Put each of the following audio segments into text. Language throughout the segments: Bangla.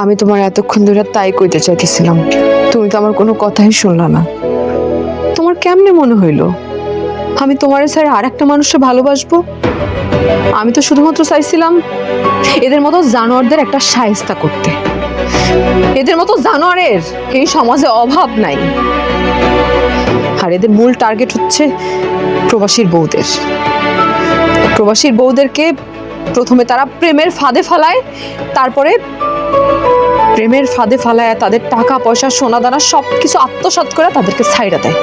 আমি তোমার এতক্ষণ ধরে তাই কইতে চাইতেছিলাম, তুমি তো আমার কোনো কথাই শুনলা না। তোমার কেমনে মনে হইলো আমি তোমার স্যার আর একটা মানুষকে ভালোবাসবো? আমি তো শুধুমাত্র চাইছিলাম এদের মতো জানোয়ারদের একটা শায়েস্তা করতে। এদের মতো জানোয়ারের এই সমাজে অভাব নাই, আর এদের মূল টার্গেট হচ্ছে প্রবাসীর বউদের। প্রবাসীর বউদেরকে প্রথমে তারা প্রেমের ফাঁদে ফালায়, তারপরে প্রেমের ফাঁদে ফালায় তাদের টাকা পয়সা সোনা দানা সবকিছু আত্মসাৎ করে তাদেরকে ছাইড়া দেয়।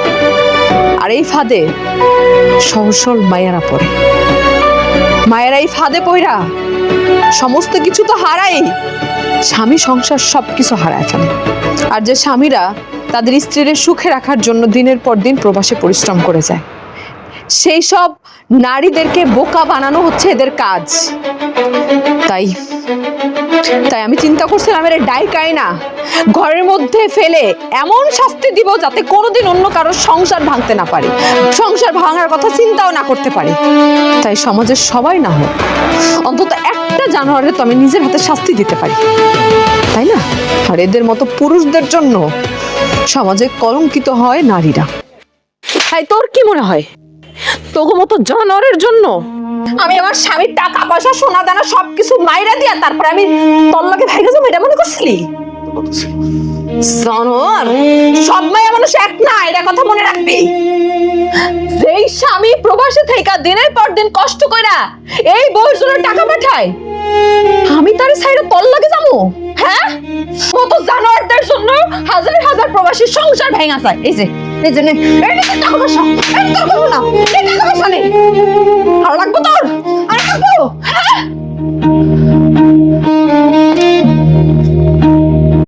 আর এই ফাঁদে সহসল মায়েরা পড়ে। মায়েরা এই ফাঁদে পইরা সমস্ত কিছু তো হারাই, স্বামী সংসার সবকিছু হারায় ফেলে। আর যে স্বামীরা তাদের স্ত্রীর সুখে রাখার জন্য দিনের পর দিন প্রবাসে পরিশ্রম করে যায়, সেই সব নারীদেরকে বোকা বানানো হচ্ছে এদের কাজ। তাই আমি চিন্তা করছিলাম এর ডাইকাই না ঘরের মধ্যে ফেলে এমন শাস্তি দিব যাতে কোনোদিন অন্য কারোর সংসার ভাঙতে না পারে, সংসার ভাঙার কথা চিন্তাও না করতে পারে। তাই সমাজের সবাই না হোক, অন্তত একটা জানোয়ারের তো আমি নিজের হাতে শাস্তি দিতে পারি, তাই না? আর এদের মতো পুরুষদের জন্য সমাজে কলঙ্কিত হয় নারীরা। তাই তোর কি মনে হয় তোগো মতো জানোয়ারের জন্য আমি আমার স্বামীর টাকা পয়সা সোনা দানা সবকিছু মাইরা দিয়া তারপরে আমি তল্লাকে ভাইগা যাবো এটা মনে করছিলি? জানোয়ার, সব মাইয়া মানুষ এক না, এটা কথা মনে রাখবি। যেই স্বামী প্রবাসী থেকে দিনের পর দিন কষ্ট কইরা এই বউর জন্য টাকা পাঠায়, আমি তার সাইডে তল্লাকে যাবো? হ্যাঁ, কত জানোয়ারদের জন্য হাজার হাজার প্রবাসী সংসার ভেঙা যায়। এই যে টাকা পয়সা করবো না, এই টাকা পয়সা নেই, আর লাগবো তোর, আর লাগবো। হ্যাঁ